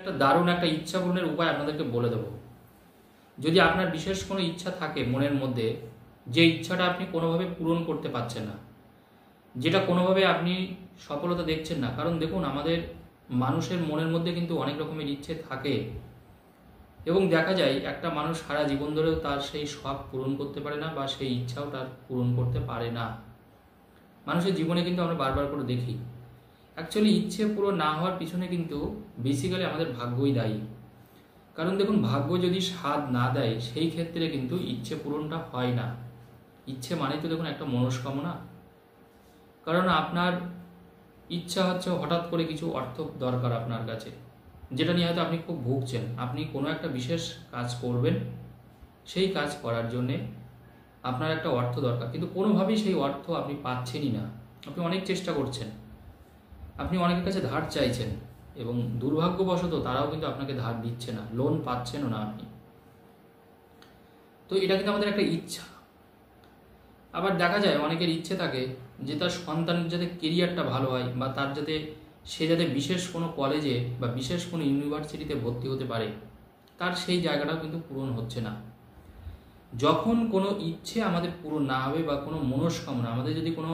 একটা দারুণ একটা ইচ্ছা পূরণের উপায় আপনাদেরকে বলে দেবো। যদি আপনার বিশেষ কোনো ইচ্ছা থাকে মনের মধ্যে, যে ইচ্ছাটা আপনি কোনোভাবে পূরণ করতে পারছেন না, যেটা কোনোভাবে আপনি সফলতা দেখছেন না, কারণ দেখুন আমাদের মানুষের মনের মধ্যে কিন্তু অনেক রকমের ইচ্ছে থাকে এবং দেখা যায় একটা মানুষ সারা জীবন ধরেও তার সেই শখ পূরণ করতে পারে না বা সেই ইচ্ছাও তার পূরণ করতে পারে না। মানুষের জীবনে কিন্তু আমরা বারবার করে দেখি, অ্যাকচুয়ালি ইচ্ছে পূরণ না হওয়ার পিছনে কিন্তু বেসিক্যালি আমাদের ভাগ্যই দায়ী। কারণ দেখুন, ভাগ্য যদি সাথ না দেয় সেই ক্ষেত্রে কিন্তু ইচ্ছে পূরণটা হয় না। ইচ্ছে মানে তো দেখুন একটা মনস্কামনা। কারণ আপনার ইচ্ছা হচ্ছে হঠাৎ করে কিছু অর্থ দরকার আপনার কাছে, যেটা নিয়ে হয়তো আপনি খুব ভুগছেন। আপনি কোনো একটা বিশেষ কাজ করবেন, সেই কাজ করার জন্যে আপনার একটা অর্থ দরকার, কিন্তু কোনোভাবেই সেই অর্থ আপনি পাচ্ছেনই না। আপনি অনেক চেষ্টা করছেন, আপনি অনেকের কাছে ধার চাইছেন এবং দুর্ভাগ্যবশত তারাও কিন্তু আপনাকে ধার দিচ্ছে না, লোন পাচ্ছেনও না আপনি। তো এটা কিন্তু আমাদের একটা ইচ্ছা। আবার দেখা যায় অনেকের ইচ্ছে থাকে যে তার সন্তানের যাতে কেরিয়ারটা ভালো হয় বা তার যাতে বিশেষ কোনো কলেজে বা বিশেষ কোনো ইউনিভার্সিটিতে ভর্তি হতে পারে, তার সেই জায়গাটাও কিন্তু পূরণ হচ্ছে না। যখন কোনো ইচ্ছে আমাদের পূরণ না হবে বা কোনো মনস্কামনা, আমাদের যদি কোনো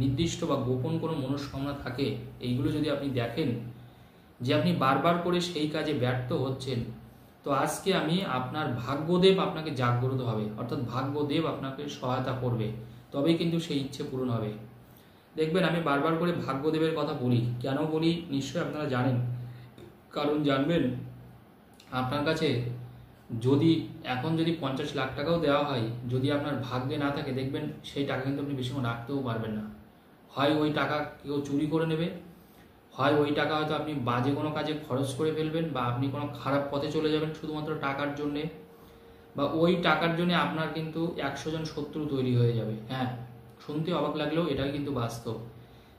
নির্দিষ্ট বা গোপন কোনো মনস্কামনা থাকে, এইগুলো যদি আপনি দেখেন যে আপনি বারবার করে সেই কাজে ব্যর্থ হচ্ছেন, তো আজকে আমি আপনার ভাগ্যদেব আপনাকে জাগ্রত হবে, অর্থাৎ ভাগ্যদেব আপনাকে সহায়তা করবে, তবেই কিন্তু সেই ইচ্ছে পূরণ হবে। দেখবেন আমি বারবার করে ভাগ্যদেবের কথা বলি, কেন বলি নিশ্চয়ই আপনারা জানেন। কারণ জানবেন, আপনার কাছে যদি এখন যদি 50 লাখ টাকাও দেওয়া হয়, যদি আপনার ভাগ্যে না থাকে, দেখবেন সেই টাকা কিন্তু আপনি বেশিক্ষণ রাখতেও পারবেন না। হয় ওই টাকা কেউ চুরি করে নেবে, হয় ওই টাকা হয়তো আপনি বাজে কোনো কাজে খরচ করে ফেলবেন, বা আপনি কোনো খারাপ পথে চলে যাবেন শুধুমাত্র টাকার জন্যে, বা ওই টাকার জন্য আপনার কিন্তু 100 জন শত্রু তৈরি হয়ে যাবে। হ্যাঁ, শুনতে অবাক লাগলেও এটাই কিন্তু বাস্তব।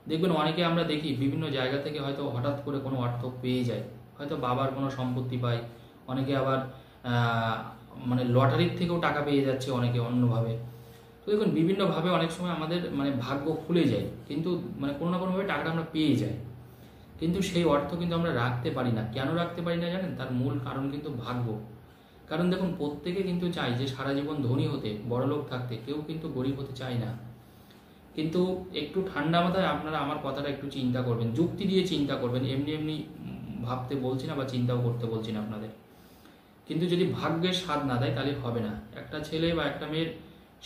দেখবেন অনেকে আমরা দেখি বিভিন্ন জায়গা থেকে হয়তো হঠাৎ করে কোনো অর্থ পেয়ে যায়, হয়তো বাবার কোনো সম্পত্তি পায়, অনেকে আবার মানে লটারির থেকেও টাকা পেয়ে যাচ্ছে, অনেকে অন্যভাবে। তো দেখুন বিভিন্নভাবে অনেক সময় আমাদের মানে ভাগ্য খুলে যায়, কিন্তু মানে কোনো না কোনোভাবে টাকাটা আমরা পেয়ে যাই, কিন্তু সেই অর্থ কিন্তু আমরা রাখতে পারি না। কেন রাখতে পারি না জানেন? তার মূল কারণ কিন্তু ভাগ্য। কারণ দেখুন প্রত্যেকে কিন্তু চায় যে সারা জীবন ধনী হতে, বড়লোক থাকতে, কেউ কিন্তু গরিব হতে চায় না। কিন্তু একটু ঠান্ডা মাথায় আপনারা আমার কথাটা একটু চিন্তা করবেন, যুক্তি দিয়ে চিন্তা করবেন, এমনি এমনি ভাবতে বলছি না বা চিন্তাও করতে বলছি না আপনাদের। কিন্তু যদি ভাগ্যের স্বাদ না দেয় তাহলে হবে না। একটা ছেলে বা একটা মেয়ের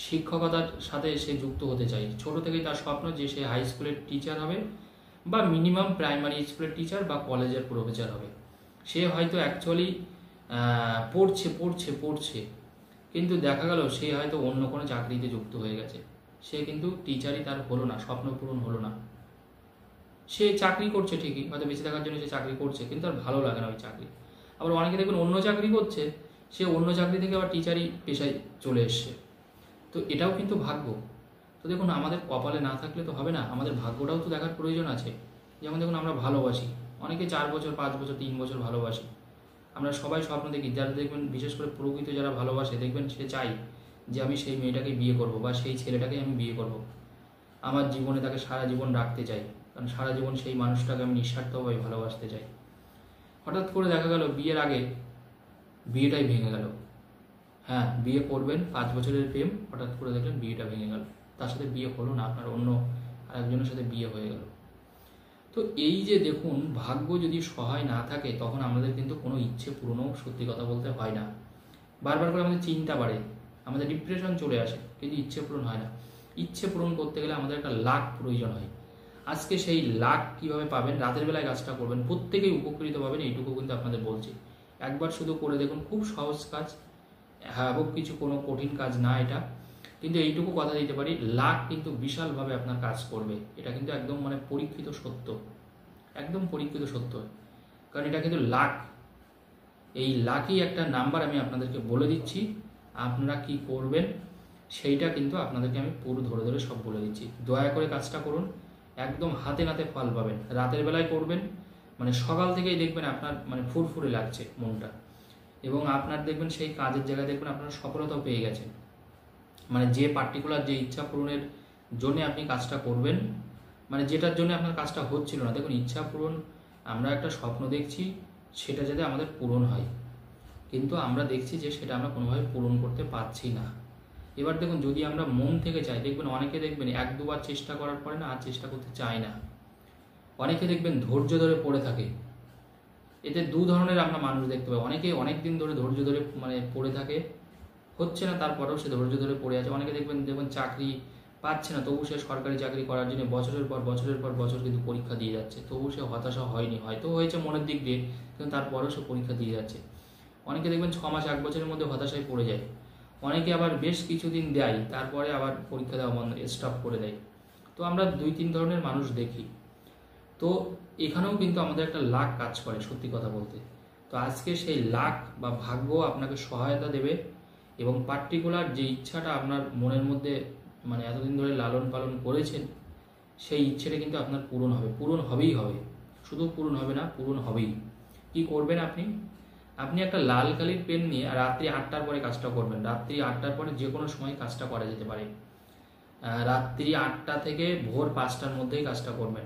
শিক্ষকতার সাথে সে যুক্ত হতে চায়, ছোট থেকেই তার স্বপ্ন যে সে হাই স্কুলের টিচার হবে বা মিনিমাম প্রাইমারি স্কুলের টিচার বা কলেজের প্রফেসর হবে। সে হয়তো অ্যাকচুয়ালি পড়ছে পড়ছে পড়ছে, কিন্তু দেখা গেল সে হয়তো অন্য কোনো চাকরিতে যুক্ত হয়ে গেছে, সে কিন্তু টিচারই তার হলো না, স্বপ্ন পূরণ হলো না। সে চাকরি করছে ঠিকই, হয়তো বেঁচে থাকার জন্য সে চাকরি করছে, কিন্তু তার ভালো লাগে না ওই চাকরি। আবার অনেকে দেখুন অন্য চাকরি করছে, সে অন্য চাকরি থেকে আবার টিচারই পেশায় চলে এসছে। তো এটাও কিন্তু ভাগ্য। তো দেখুন আমাদের কপালে না থাকলে তো হবে না, আমাদের ভাগ্যটাও তো দেখার প্রয়োজন আছে। যেমন দেখুন আমরা ভালোবাসি, অনেকে 4 বছর 5 বছর 3 বছর ভালোবাসি। আমরা সবাই স্বপ্ন দেখি, যারা দেখবেন বিশেষ করে প্রকৃত যারা ভালোবাসে, দেখবেন সে চাই যে আমি সেই মেয়েটাকে বিয়ে করব বা সেই ছেলেটাকে আমি বিয়ে করব, আমার জীবনে তাকে সারা জীবন রাখতে চাই, কারণ সারা জীবন সেই মানুষটাকে আমি নিঃস্বার্থভাবে ভালোবাসতে চাই। হঠাৎ করে দেখা গেল বিয়ের আগে বিয়েটাই ভেঙে গেল। হ্যাঁ, বিয়ে করবেন, 5 বছরের প্রেম, হঠাৎ করে দেখলেন বিয়েটা ভেঙে গেল, তার সাথে বিয়ে হলো না, আপনার অন্য আরেকজনের সাথে বিয়ে হয়ে গেল। তো এই যে দেখুন, ভাগ্য যদি সহায় না থাকে তখন আমাদের কিন্তু কোনো ইচ্ছে পূরণও সত্যি কথা বলতে হয় না। বারবার করে আমাদের চিন্তা বাড়ে, আমাদের ডিপ্রেশন চলে আসে, কিন্তু ইচ্ছে পূরণ হয় না। ইচ্ছে পূরণ করতে গেলে আমাদের একটা লাক প্রয়োজন হয়। আজকে সেই লাক কিভাবে পাবেন? রাতের বেলায় কাজটা করবেন, প্রত্যেকেই উপকৃত পাবেন, এইটুকু কিন্তু আপনাদের বলছি। একবার শুধু করে দেখুন, খুব সহজ কাজ, হ্যাঁ কিছু কোনো কঠিন কাজ না এটা। কিন্তু এইটুকু কথা দিতে পারি, লাক কিন্তু বিশালভাবে আপনার কাজ করবে। এটা কিন্তু একদম মানে পরীক্ষিত সত্য, একদম পরীক্ষিত সত্য। কারণ এটা কিন্তু লাক, এই লাকই একটা নাম্বার। আমি আপনাদেরকে বলে দিচ্ছি, আপনারা কি করবেন সেইটা কিন্তু আপনাদেরকে আমি পুরো ধরে ধরে সব বলে দিচ্ছি। দয়া করে কাজটা করুন, একদম হাতে নাতে ফল পাবেন। রাতের বেলায় করবেন, মানে সকাল থেকেই দেখবেন আপনার মানে ফুরফুরে লাগছে মনটা, এবং আপনার দেখবেন সেই কাজের জায়গায় দেখবেন আপনারা সফলতাও পেয়ে গেছেন। মানে যে পার্টিকুলার যে ইচ্ছা পূরণের জন্য আপনি কাজটা করবেন, মানে যেটার জন্য আপনার কাজটা হচ্ছিল না। দেখুন ইচ্ছা পূরণ, আমরা একটা স্বপ্ন দেখছি, সেটা যাতে আমাদের পূরণ হয়, কিন্তু আমরা দেখছি যে সেটা আমরা কোনোভাবে পূরণ করতে পারছি না। এবার দেখুন, যদি আমরা মন থেকে চাই, দেখবেন অনেকে দেখবেন 1-2বার চেষ্টা করার পরে না আর চেষ্টা করতে চায় না। অনেকে দেখবেন ধৈর্য ধরে পড়ে থাকে। এতে দু ধরনের আমরা মানুষ দেখতে পাই। অনেকে অনেক দিন ধরে ধৈর্য ধরে পড়ে থাকে, হচ্ছে না, তারপরেও সে ধৈর্য ধরে পড়ে আছে। অনেকে দেখবেন চাকরি পাচ্ছে না, তবু সে সরকারি চাকরি করার জন্য বছরের পর বছর কিন্তু পরীক্ষা দিয়ে যাচ্ছে, তবু সে হতাশা হয়নি, হয়তো হয়েছে মনের দিক দিয়ে, কিন্তু তারপরেও সে পরীক্ষা দিয়ে যাচ্ছে। অনেকে দেখবেন 6 মাস 1 বছরের মধ্যে হতাশায় পড়ে যায়। অনেকে আবার বেশ কিছুদিন দেয়, তারপরে আবার পরীক্ষা দেওয়া বন্ধ, স্টপ করে দেয়। তো আমরা 2-3 ধরনের মানুষ দেখি। তো এখানেও কিন্তু আমাদের একটা লাক কাজ করে, সত্যি কথা বলতে। তো আজকে সেই লাক বা ভাগ্য আপনাকে সহায়তা দেবে, এবং পার্টিকুলার যে ইচ্ছাটা আপনার মনের মধ্যে এতদিন ধরে লালন পালন করেছেন, সেই ইচ্ছেটা কিন্তু আপনার পূরণ হবে, পূরণ হবেই হবে। শুধু পূরণ হবে না, পূরণ হবেই। কি করবেন আপনি একটা লাল কালির পেন নিয়ে রাত্রি 8টার পরে কাজটা করবেন। রাত্রি 8টার পরে যে কোনো সময় কাজটা করা যেতে পারে। রাত্রি 8টা থেকে ভোর 5টার মধ্যেই কাজটা করবেন।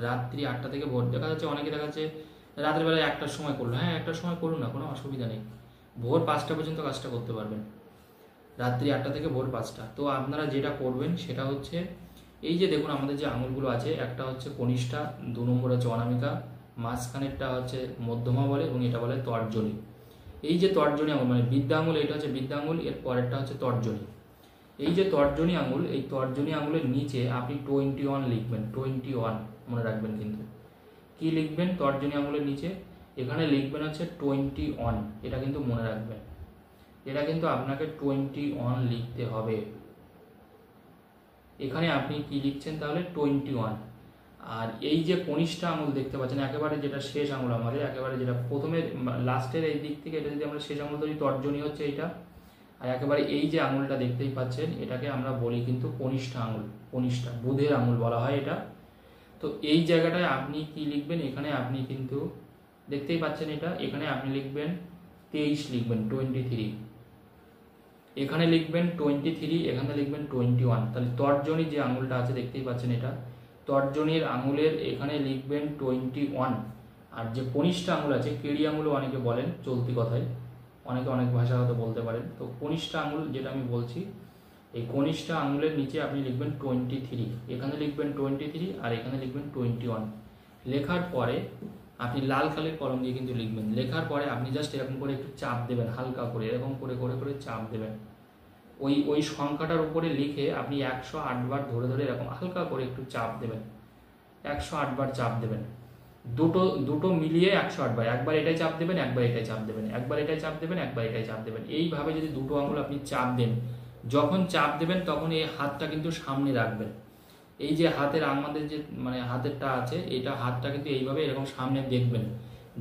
রাত্রি 8টা থেকে ভোর, দেখা যাচ্ছে রাতের বেলায় 1টার সময় করলো, হ্যাঁ 1টার সময় করুন না, কোনো অসুবিধা নেই। ভোর 5টা পর্যন্ত কাজটা করতে পারবেন, রাত্রি 8টা থেকে ভোর 5টা। তো আপনারা যেটা করবেন সেটা হচ্ছে, এই যে দেখুন আমাদের যে আঙুলগুলো আছে, একটা হচ্ছে কনিষ্ঠা, 2 নম্বর হচ্ছে অনামিকা, মাঝখানেরটা হচ্ছে মধ্যমা বলে, এবং এটা বলে তর্জনী। এই যে তর্জনী আঙুল বৃদ্ধা আঙুল, এটা হচ্ছে বৃদ্ধা আঙুল, এর পরেরটা হচ্ছে তর্জনী। এই যে তর্জনী আঙুল, এই তর্জনী আঙুলের নিচে আপনি 21 লিখবেন, 21 মনে রাখবেন। কিন্তু কি লিখবেন তর্জনী আঙুলের নিচে? এখানে লিখবেন হচ্ছে 21, এটা কিন্তু মনে রাখবেন। এটা কিন্তু আপনাকে 21 লিখতে হবে। এখানে আপনি কি লিখছেন তাহলে? 21। আর এই যে কনিষ্ঠা আঙুল দেখতে পাচ্ছেন, একেবারে যেটা শেষ আঙুল আমাদের, একেবারে যেটা প্রথমে লাস্টের এই দিক থেকে, এটা যদি আমরা শেষ আঙুল ধরি, তর্জনী হচ্ছে এইটা। আর একেবারে এই যে আঙুলটা দেখতেই পাচ্ছেন, এটাকে আমরা বলি কিন্তু কনিষ্ঠা আঙুল, কনিষ্ঠা বুধের আঙুল বলা হয় এটা। তো এই জায়গাটায় আপনি কি লিখবেন? এখানে আপনি কিন্তু দেখতেই পাচ্ছেন এটা, এখানে আপনি লিখবেন 23 লিখবেন, 23। এখানে লিখবেন 23, এখানে লিখবেন 21। তাহলে তর্জনী যে আঙুলটা আছে দেখতেই পাচ্ছেন, এটা তর্জনীর আঙুলের এখানে লিখবেন 21। আর যে কনিষ্ঠা আঙুল আছে, কেড়ি আঙুলও অনেকে বলেন চলতি কথায়, অনেকে অনেক ভাষা হয়তো বলতে পারেন। তো কনিষ্ঠা আঙুল যেটা আমি বলছি, এই কনিষ্ঠা আঙুলের নিচে আপনি লিখবেন 23, এখানে লিখবেন 23 আর এখানে লিখবেন 21। লেখার পরে আপনি লাল কালির কলম দিয়ে কিন্তু লিখবেন। লেখার পরে আপনি জাস্ট এরকম করে একটু চাপ দেবেন, হালকা করে এরকম করে করে করে চাপ দেবেন। ওই সংখ্যাটার উপরে লিখে আপনি 108 বার ধরে ধরে এরকম হালকা করে একটু চাপ দেবেন, 108 বার চাপ দেবেন। দুটো মিলিয়ে 108 বার, একবার এটাই চাপ দেবেন, একবার এটাই চাপ দেবেন, একবার এটাই চাপ দেবেন, একবার এটাই চাপ দেবেন। এইভাবে যদি দুটো আঙুল আপনি চাপ দেন, যখন চাপ দেবেন তখন এই হাতটা কিন্তু সামনে রাখবেন। এই যে হাতের আমাদের যে হাতেরটা আছে, এটা হাতটা কিন্তু এইভাবে এরকম সামনে দেখবেন।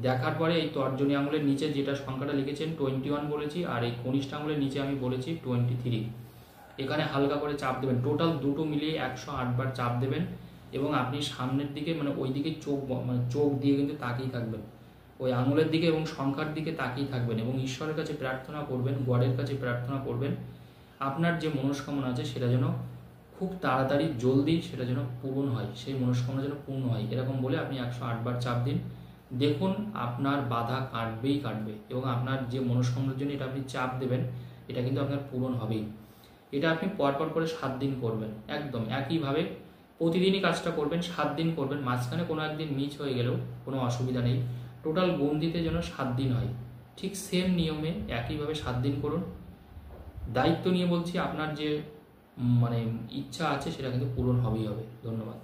দেখার পরে এই তর্জনী আঙুলের নিচে যেটা সংখ্যাটা লিখেছেন 21 বলেছি, আর এই কনিষ্ঠ আঙুলের নিচে আমি বলেছি 23। এখানে হালকা করে চাপ দেবেন, টোটাল দুটো মিলিয়ে 108 বার চাপ দেবেন। এবং আপনি সামনের দিকে ওই দিকে চোখ দিয়ে কিন্তু তাকিয়ে থাকবেন, ওই আঙুলের দিকে এবং সংখ্যার দিকে তাকিয়ে থাকবেন, এবং ঈশ্বরের কাছে প্রার্থনা করবেন, গডের কাছে প্রার্থনা করবেন আপনার যে মনস্কামনা আছে সেটা যেন খুব তাড়াতাড়ি জলদি সেটা যেন পূরণ হয়, সেই মনস্কামনা যেন পূর্ণ হয়, এরকম বলে আপনি 108 বার চাপ দিন। দেখুন আপনার বাধা কাটবেই কাটবে, এবং আপনার যে মনস্কামনার জন্য এটা আপনি চাপ দেবেন, এটা কিন্তু আপনার পূরণ হবেই। এটা আপনি পরপর করে 7 দিন করবেন, একদম একইভাবে প্রতিদিনই কাজটা করবেন, 7 দিন করবেন। মাঝখানে কোনো একদিন মিস হয়ে গেলেও কোনো অসুবিধা নেই, টোটাল গন্ধিতে যেন 7 দিন হয়। ঠিক সেম নিয়মে একইভাবে 7 দিন করুন। দায়িত্ব নিয়ে বলছি, আপনার যে ইচ্ছা আছে সেটা কিন্তু পূরণ হবেই হবে। ধন্যবাদ।